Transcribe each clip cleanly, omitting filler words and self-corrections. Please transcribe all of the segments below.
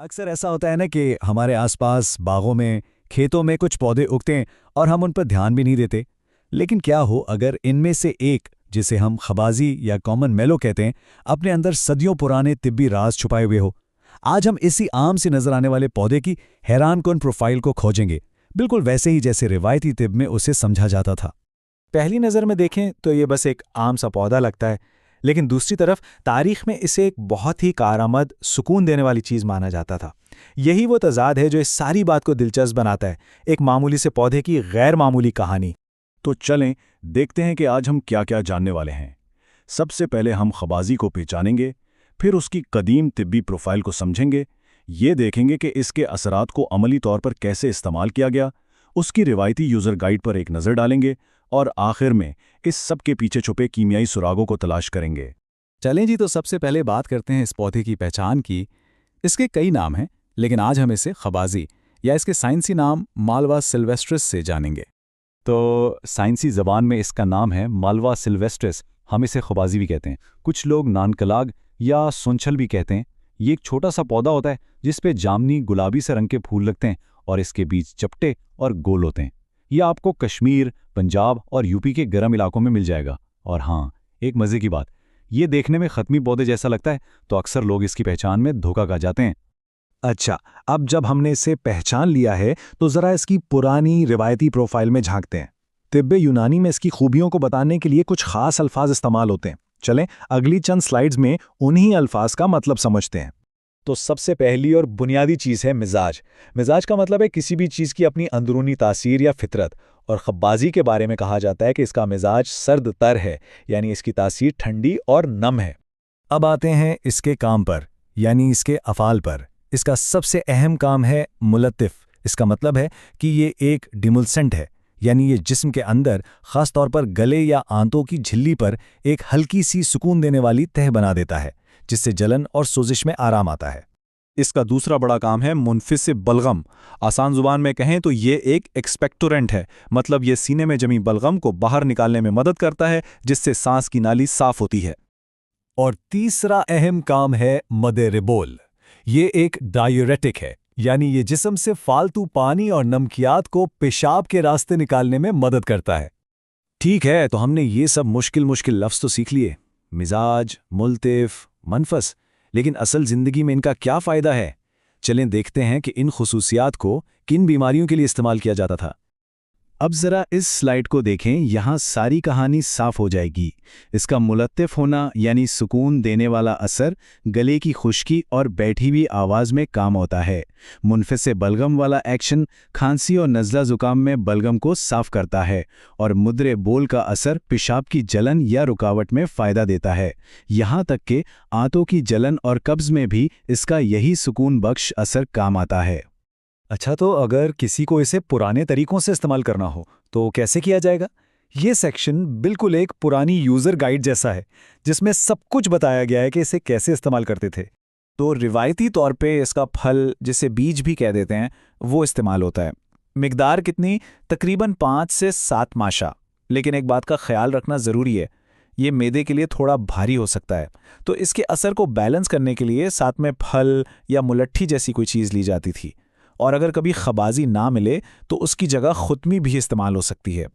अक्सर ऐसा होता है ना कि हमारे आसपास बागों में, खेतों में कुछ पौधे उगते हैं और हम उन पर ध्यान भी नहीं देते। लेकिन क्या हो अगर इनमें से एक, जिसे हम खबाजी या कॉमन मेलो कहते हैं, अपने अंदर सदियों पुराने तिब्बी राज छुपाए हुए हो। आज हम इसी आम से नजर आने वाले पौधे की हैरानकुन प्रोफाइल को खोजेंगे, बिल्कुल वैसे ही जैसे रिवायती तिब में उसे समझा जाता था। पहली नज़र में देखें तो ये बस एक आम सा पौधा लगता है, लेकिन दूसरी तरफ तारीख में इसे एक बहुत ही कारआमद, सुकून देने वाली चीज़ माना जाता था। यही वो तज़ाद है जो इस सारी बात को दिलचस्प बनाता है, एक मामूली से पौधे की गैर मामूली कहानी। तो चलें देखते हैं कि आज हम क्या क्या जानने वाले हैं। सबसे पहले हम खबाजी को पहचानेंगे, फिर उसकी कदीम तिब्बी प्रोफाइल को समझेंगे। ये देखेंगे कि इसके असरात को अमली तौर पर कैसे इस्तेमाल किया गया, उसकी रिवायती यूज़र गाइड पर एक नज़र डालेंगे और आखिर में इस सब के पीछे छुपे कीमियाई सुरागों को तलाश करेंगे। चलें जी, तो सबसे पहले बात करते हैं इस पौधे की पहचान की। इसके कई नाम हैं, लेकिन आज हम इसे खबाजी या इसके साइंसी नाम मालवा सिल्वेस्ट्रिस से जानेंगे। तो साइंसी ज़बान में इसका नाम है मालवा सिल्वेस्ट्रिस, हम इसे खबाजी भी कहते हैं। कुछ लोग नानकलाग या सुनछल भी कहते हैं। ये एक छोटा सा पौधा होता है जिस पे जामनी गुलाबी से रंग के फूल लगते हैं और इसके बीज चपटे और गोल होते हैं। यह आपको कश्मीर, पंजाब और यूपी के गर्म इलाकों में मिल जाएगा। और हाँ, एक मज़े की बात, ये देखने में ख़त्मी पौधे जैसा लगता है, तो अक्सर लोग इसकी पहचान में धोखा खा जाते हैं। अच्छा, अब जब हमने इसे पहचान लिया है तो ज़रा इसकी पुरानी रिवायती प्रोफाइल में झांकते हैं। तिब्बे यूनानी में इसकी खूबियों को बताने के लिए कुछ खास अल्फाज इस्तेमाल होते हैं। चलें अगली चंद स्लाइड्स में उन्हीं अल्फाज का मतलब समझते हैं। तो सबसे पहली और बुनियादी चीज़ है मिजाज। मिजाज का मतलब है किसी भी चीज़ की अपनी अंदरूनी तासीर या फितरत, और खब्बाजी के बारे में कहा जाता है कि इसका मिजाज सर्द तर है, यानी इसकी तासीर ठंडी और नम है। अब आते हैं इसके काम पर, यानी इसके अफ़ाल पर। इसका सबसे अहम काम है मुलत्तिफ। इसका मतलब है कि ये एक डिमुल्सेंट है, यानी ये जिस्म के अंदर, ख़ास तौर पर गले या आंतों की झिल्ली पर एक हल्की सी सुकून देने वाली तह बना देता है, जिससे जलन और सोजिश में आराम आता है। इसका दूसरा बड़ा काम है मुनफिस बलगम। आसान जुबान में कहें तो ये एक एक्सपेक्टोरेंट है, मतलब ये सीने में जमी बलगम को बाहर निकालने में मदद करता है, जिससे सांस की नाली साफ होती है। और तीसरा अहम काम है मदे रिबोल। ये एक डायूरेटिक है, यानी ये जिस्म से फालतू पानी और नमकियात को पेशाब के रास्ते निकालने में मदद करता है। ठीक है, तो हमने ये सब मुश्किल लफ्ज़ तो सीख लिए, मिजाज, मुल्तिफ, मनफस, लेकिन असल ज़िंदगी में इनका क्या फ़ायदा है? चलें देखते हैं कि इन खुसूसियात को किन बीमारियों के लिए इस्तेमाल किया जाता था। अब ज़रा इस स्लाइड को देखें, यहाँ सारी कहानी साफ हो जाएगी। इसका मुलत्तिफ होना यानी सुकून देने वाला असर गले की खुश्की और बैठी हुई आवाज़ में काम होता है। मुनफिस बलगम वाला एक्शन खांसी और नज़ला ज़ुकाम में बलगम को साफ करता है, और मुद्रे बोल का असर पेशाब की जलन या रुकावट में फ़ायदा देता है। यहाँ तक कि आंतों की जलन और कब्ज़ में भी इसका यही सुकून बख्श असर काम आता है। अच्छा, तो अगर किसी को इसे पुराने तरीकों से इस्तेमाल करना हो तो कैसे किया जाएगा? ये सेक्शन बिल्कुल एक पुरानी यूज़र गाइड जैसा है, जिसमें सब कुछ बताया गया है कि इसे कैसे इस्तेमाल करते थे। तो रिवायती तौर पे इसका फल, जिसे बीज भी कह देते हैं, वो इस्तेमाल होता है। मिकदार कितनी? तकरीबन 5 से 7 माशा। लेकिन एक बात का ख्याल रखना ज़रूरी है, ये मैदे के लिए थोड़ा भारी हो सकता है, तो इसके असर को बैलेंस करने के लिए साथ में फल या मुलट्ठी जैसी कोई चीज़ ली जाती थी। और अगर कभी खबाजी ना मिले तो उसकी जगह खुतमी भी इस्तेमाल हो सकती है।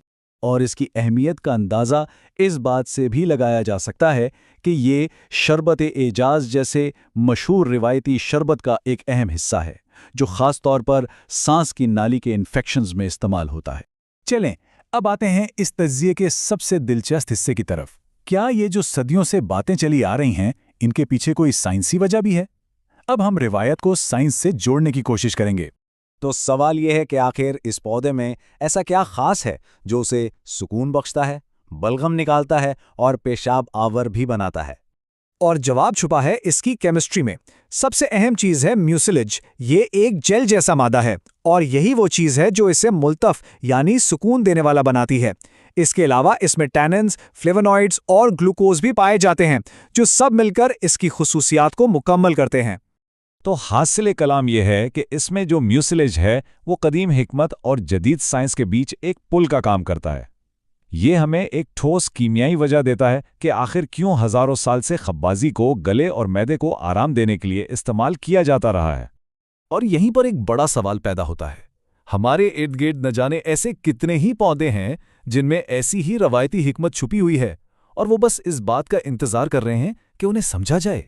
और इसकी अहमियत का अंदाज़ा इस बात से भी लगाया जा सकता है कि ये शरबत-ए-एजाज़ जैसे मशहूर रिवायती शरबत का एक अहम हिस्सा है, जो ख़ास तौर पर सांस की नाली के इन्फेक्शंस में इस्तेमाल होता है। चलें, अब आते हैं इस तज़्ज़िये के सबसे दिलचस्प हिस्से की तरफ। क्या ये जो सदियों से बातें चली आ रही हैं, इनके पीछे कोई साइंसी वजह भी है? अब हम रिवायत को साइंस से जोड़ने की कोशिश करेंगे। तो सवाल यह है कि आखिर इस पौधे में ऐसा क्या खास है जो उसे सुकून बख्शता है, बलगम निकालता है और पेशाब आवर भी बनाता है? और जवाब छुपा है इसकी केमिस्ट्री में। सबसे अहम चीज़ है म्यूसिलेज। ये एक जेल जैसा मादा है और यही वो चीज़ है जो इसे मुल्तफ यानी सुकून देने वाला बनाती है। इसके अलावा इसमें टैनिन्स, फ्लेवोनॉइड्स और ग्लूकोज भी पाए जाते हैं, जो सब मिलकर इसकी खुसूसियात को मुकम्मल करते हैं। तो हासिल कलाम यह है कि इसमें जो म्यूसिलेज है वो कदीम हिकमत और जदीद साइंस के बीच एक पुल का काम करता है। ये हमें एक ठोस कीमियाई वजह देता है कि आखिर क्यों हज़ारों साल से खब्बाजी को गले और मैदे को आराम देने के लिए इस्तेमाल किया जाता रहा है। और यहीं पर एक बड़ा सवाल पैदा होता है। हमारे इर्द गिर्द न जाने ऐसे कितने ही पौधे हैं जिनमें ऐसी ही रवायती हिकमत छुपी हुई है, और वो बस इस बात का इंतजार कर रहे हैं कि उन्हें समझा जाए।